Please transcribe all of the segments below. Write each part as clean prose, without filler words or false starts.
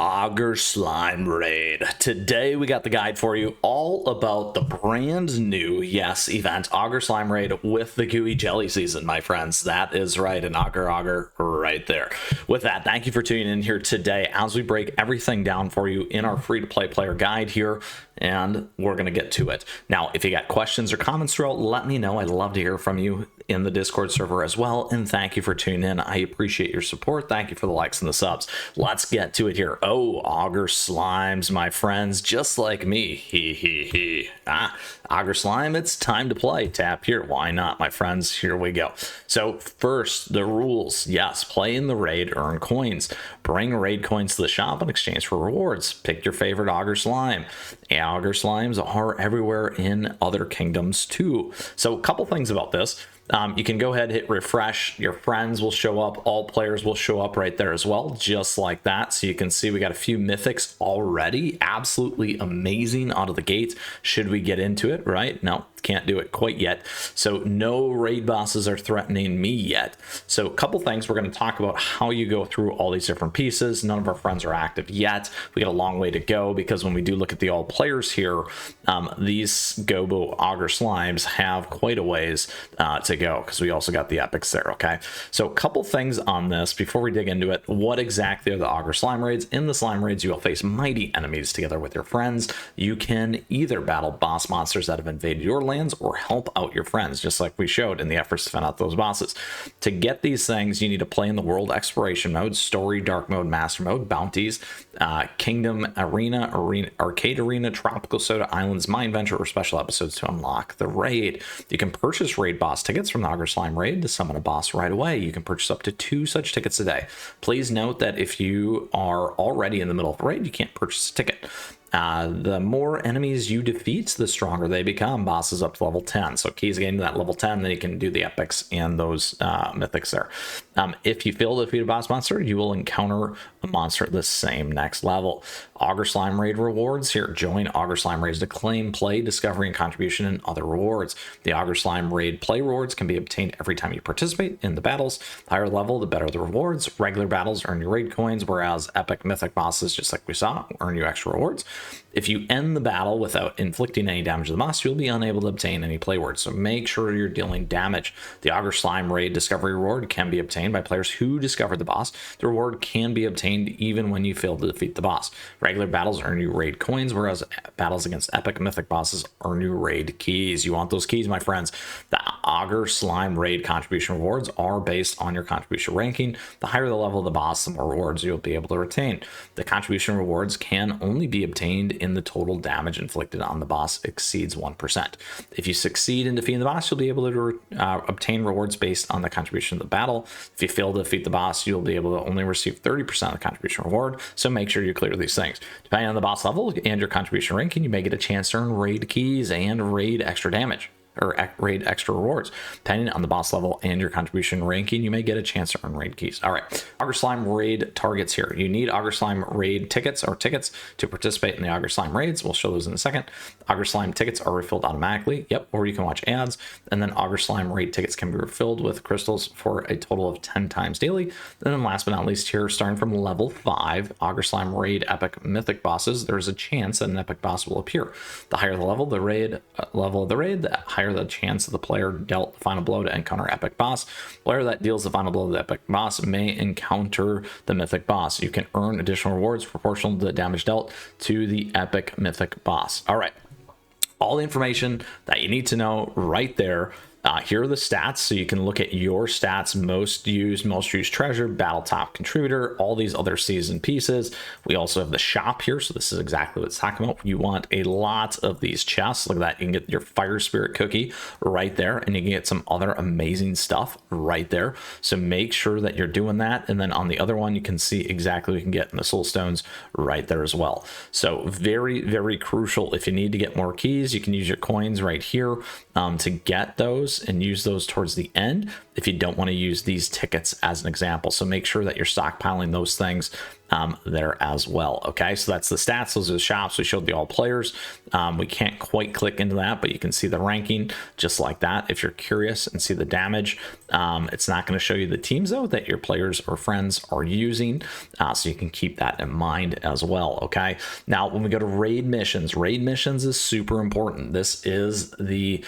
Agar Slime Raid. Today we got the guide for you all about the brand new, yes, event, Agar Slime Raid with the gooey jelly season, my friends. That is right, an Agar right there. With that, thank you for tuning in here today as we break everything down for you in our free-to-play player guide here, and we're going to get to it. Now, if you got questions or comments throughout, let me know. I'd love to hear from you in the Discord server as well, and thank you for tuning in. I appreciate your support. Thank you for the likes and the subs. Let's get to it here. Oh, Agar Slimes, my friends, just like me. Agar Slime, it's time to play. Tap here. Why not, my friends? Here we go. So first, the rules. Yes, play in the raid, earn coins. Bring raid coins to the shop in exchange for rewards. Pick your favorite Agar Slime. Agar Slimes are everywhere in other kingdoms too. So a couple things about this. You can go ahead, hit refresh. Your friends will show up. All players will show up right there as well, just like that. So you can see we got a few mythics already. Absolutely amazing out of the gate. Should we get into it, right? No, can't do it quite yet. So no raid bosses are threatening me yet. So a couple things. We're going to talk about how you go through all these different pieces. None of our friends are active yet. We got a long way to go, because when we do look at the all players here, these Gobo Agar Slimes have quite a ways to go, because we also got the epics there. Okay, so a couple things on this before we dig into it. What exactly are the Agar Slime Raids? In the Slime Raids, you will face mighty enemies together with your friends. You can either battle boss monsters that have invaded your lands or help out your friends, just like we showed in the efforts to fend out those bosses. To get these things, you need to play in the world exploration mode, story, dark mode, master mode, bounties, kingdom arena, arcade arena, tropical soda islands, mine venture, or special episodes to unlock the raid. You can purchase raid boss tickets from the Agar Slime Raid to summon a boss right away. You can purchase up to 2 such tickets a day. Please note that if you are already in the middle of the raid, you can't purchase a ticket. The more enemies you defeat, the stronger they become. Bosses up to level 10. So keys getting to that level 10, then you can do the epics and those mythics there. If you fail to defeat a boss monster, you will encounter a monster at the same next level. Agar Slime Raid rewards here. Join Agar Slime Raids to claim play, discovery, and contribution, and other rewards. The Agar Slime Raid play rewards can be obtained every time you participate in the battles. Higher level, the better the rewards. Regular battles earn you raid coins, whereas epic mythic bosses, just like we saw, earn you extra rewards. If you end the battle without inflicting any damage to the boss, you'll be unable to obtain any play words. So make sure you're dealing damage. The Agar Slime Raid discovery reward can be obtained by players who discovered the boss. The reward can be obtained even when you fail to defeat the boss. Regular battles earn you raid coins, whereas battles against epic mythic bosses earn you raid keys. You want those keys, my friends. The Agar Slime Raid contribution rewards are based on your contribution ranking. The higher the level of the boss, the more rewards you'll be able to retain. The contribution rewards can only be obtained in the total damage inflicted on the boss exceeds 1%. If you succeed in defeating the boss, you'll be able to obtain rewards based on the contribution of the battle. If you fail to defeat the boss, you'll be able to only receive 30% of the contribution reward, so make sure you clear these things. Depending on the boss level and your contribution ranking, you may get a chance to earn raid keys and raid extra damage, or raid extra rewards. Depending on the boss level and your contribution ranking, you may get a chance to earn raid keys. All right, Agar Slime Raid targets here. You need Agar Slime Raid tickets to participate in the Agar Slime Raids. We'll show those in a second. Agar Slime tickets are refilled automatically. Yep, or you can watch ads. And then Agar Slime Raid tickets can be refilled with crystals for a total of 10 times daily. And then last but not least here, starting from level 5, Agar Slime Raid epic mythic bosses, there's a chance that an epic boss will appear. The higher the level, the higher the chance of the player dealt the final blow to encounter epic boss. Player that deals the final blow to the epic boss may encounter the mythic boss. You can earn additional rewards proportional to the damage dealt to the epic mythic boss. All right, all the information that you need to know right there. Here are the stats, so you can look at your stats: most used treasure, battle top contributor, all these other season pieces. We also have the shop here, so this is exactly what it's talking about. You want a lot of these chests. Look at that. You can get your fire spirit cookie right there, and you can get some other amazing stuff right there. So make sure that you're doing that. And then on the other one, you can see exactly what you can get in the soul stones right there as well. So very, very crucial. If you need to get more keys, you can use your coins right here to get those. those and use those towards the end if you don't want to use these tickets as an example. So make sure that you're stockpiling those things there as well. Okay, so that's the stats. Those are the shops. We showed the all players. We can't quite click into that, but you can see the ranking just like that if you're curious, and see the damage. It's not going to show you the teams though that your players or friends are using, so you can keep that in mind as well. Okay, now when we go to raid missions is super important. This is the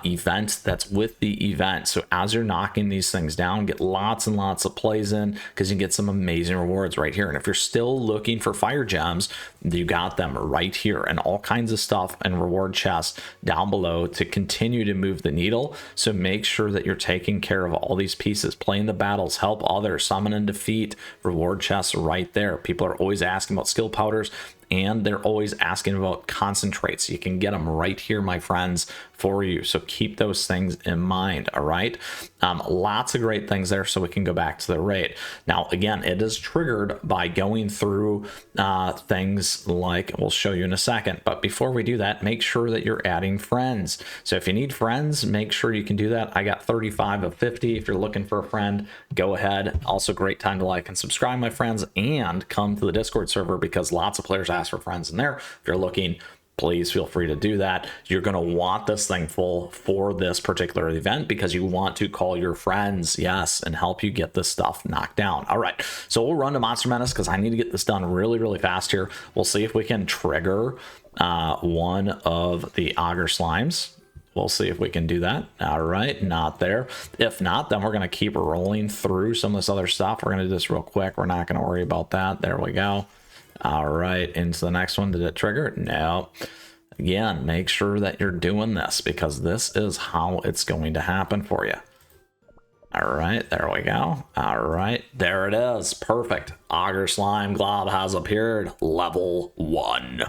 event that's with the event. So as you're knocking these things down, get lots and lots of plays in, because you get some amazing rewards right here. And if you're still looking for fire gems, you got them right here, and all kinds of stuff and reward chests down below to continue to move the needle. So make sure that you're taking care of all these pieces, playing the battles, help others, summon and defeat, reward chests right there. People are always asking about skill powders, and they're always asking about concentrates. You can get them right here, my friends, for you. So keep those things in mind. All right, lots of great things there. So we can go back to the raid now. Again, it is triggered by going through things like we'll show you in a second, but before we do that, make sure that you're adding friends. So if you need friends, make sure you can do that. I got 35 of 50. If you're looking for a friend, go ahead. Also great time to like and subscribe, my friends, and come to the Discord server, because lots of players ask for friends in there. If you're looking, please feel free to do that. You're going to want this thing full for this particular event, because you want to call your friends, yes, and help you get this stuff knocked down. All right, so we'll run to Monster Menace, because I need to get this done really, really fast here. We'll see if we can trigger one of the Agar Slimes. We'll see if we can do that. All right, not there. If not, then we're going to keep rolling through some of this other stuff. We're going to do this real quick. We're not going to worry about that. There we go. All right, into the next one. Did it trigger? No. Again, make sure that you're doing this, because this is how it's going to happen for you. All right, there we go. All right, there it is. Perfect. Agar Slime Glob has appeared. Level 1.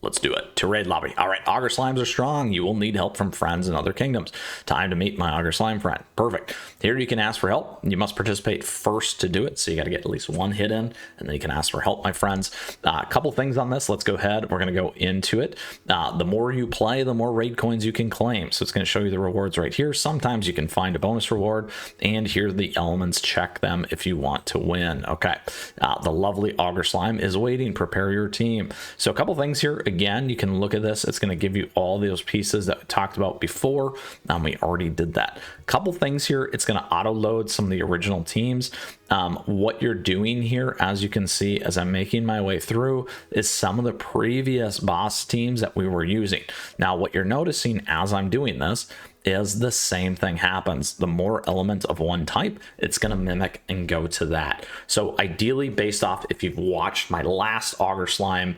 Let's do it. To raid lobby. All right, Agar Slimes are strong. You will need help from friends in other kingdoms. Time to meet my Agar Slime friend. Perfect. Here you can ask for help. You must participate first to do it, so you got to get at least one hit in, and then you can ask for help, my friends. A couple things on this. Let's go ahead. We're going to go into it. The more you play, the more raid coins you can claim. So it's going to show you the rewards right here. Sometimes you can find a bonus reward, and here are the elements. Check them if you want to win. Okay. The lovely Agar Slime is waiting. Prepare your team. So a couple things here. Again, you can look at this. It's going to give you all those pieces that we talked about before. We already did that. Couple things here. It's going to auto load some of the original teams. What you're doing here, as you can see as I'm making my way through, is some of the previous boss teams that we were using. Now what you're noticing as I'm doing this is the same thing happens. The more elements of one type, it's going to mimic and go to that. So ideally, based off if you've watched my last Agar Slime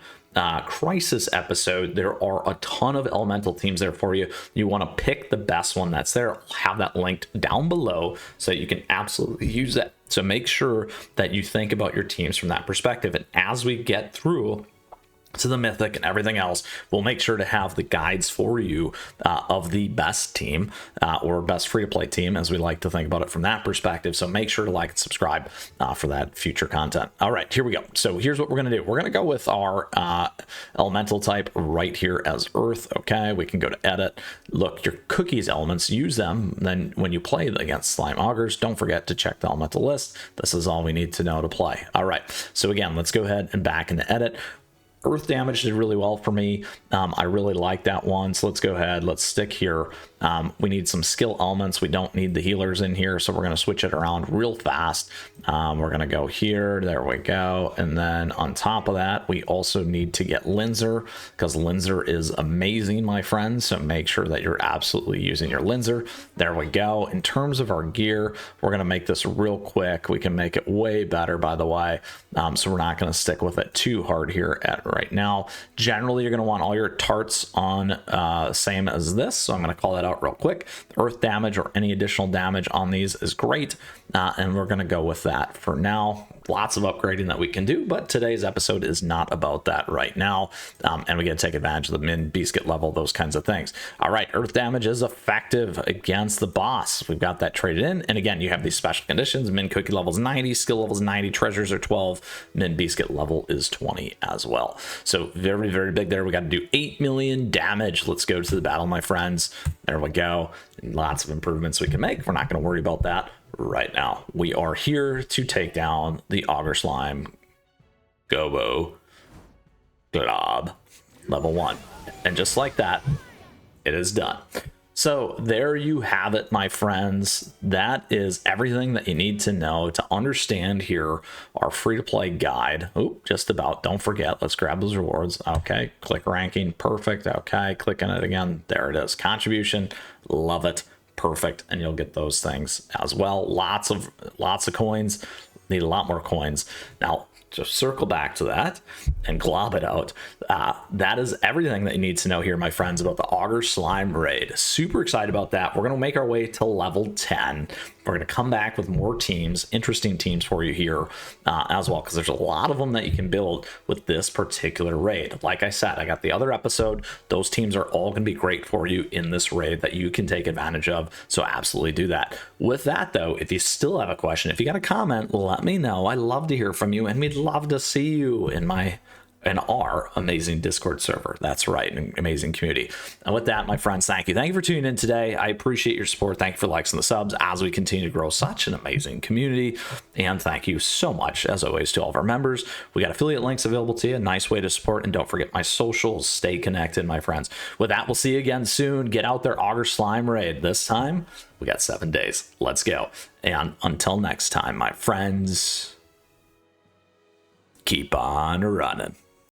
Crisis episode, there are a ton of elemental teams there for you. You want to pick the best one that's there. I'll have that linked down below so you can absolutely use that. So make sure that you think about your teams from that perspective. And as we get through to the mythic and everything else, we'll make sure to have the guides for you of the best team or best free-to-play team, as we like to think about it from that perspective. So make sure to like and subscribe for that future content. All right, here we go. So here's what we're going to do. We're going to go with our elemental type right here as earth. Okay, we can go to edit. Look, your cookies elements, use them. Then when you play against slime augers, don't forget to check the elemental list. This is all we need to know to play. All right, so again, let's go ahead and back into edit. Earth damage did really well for me. I really like that one. So let's go ahead. Let's stick here. We need some skill elements. We don't need the healers in here. So we're going to switch it around real fast. We're going to go here. There we go. And then on top of that, we also need to get Linzer, because Linzer is amazing, my friends. So make sure that you're absolutely using your Linzer. There we go. In terms of our gear, we're going to make this real quick. We can make it way better, by the way. So we're not going to stick with it too hard here at right now. Generally, you're going to want all your tarts on same as this. So I'm going to call that out real quick. Earth damage or any additional damage on these is great. And we're going to go with that for now. lots of upgrading that we can do, but today's episode is not about that right now. And we get to take advantage of the min biscuit level, those kinds of things. All right, earth damage is effective against the boss. We've got that traded in. And again, you have these special conditions. Min cookie level is 90, skill level is 90, treasures are 12, min biscuit level is 20 as well. So very, very big there. We got to do 8 million damage. Let's go to the battle, my friends. There we go. Lots of improvements we can make. We're not going to worry about that right now. We are here to take down the Agar Slime Gobo Glob level 1. And just like that, it is done. So there you have it, my friends. That is everything that you need to know to understand here our free-to-play guide. Oh, just about. Don't forget, let's grab those rewards. Okay, click ranking. Perfect. Okay, click on it again. There it is. Contribution. Love it. Perfect. And you'll get those things as well. Lots of coins. Need a lot more coins. Now, just circle back to that and glob it out. That is everything that you need to know here, my friends, about the Agar Slime Raid. Super excited about that. We're going to make our way to level 10. We're going to come back with more teams, interesting teams for you here as well, because there's a lot of them that you can build with this particular raid. Like I said, I got the other episode. Those teams are all going to be great for you in this raid that you can take advantage of. So absolutely do that. With that, though, if you still have a question, if you got a comment, let me know. I love to hear from you, and we'd love to see you in our amazing Discord server. That's right, an amazing community. And with that, my friends, thank you. Thank you for tuning in today. I appreciate your support. Thank you for likes and the subs as we continue to grow such an amazing community. And thank you so much, as always, to all of our members. We got affiliate links available to you. A nice way to support. And don't forget my socials. Stay connected, my friends. With that, we'll see you again soon. Get out there, Agar Slime Raid. This time, we got 7 days. Let's go. And until next time, my friends, keep on running.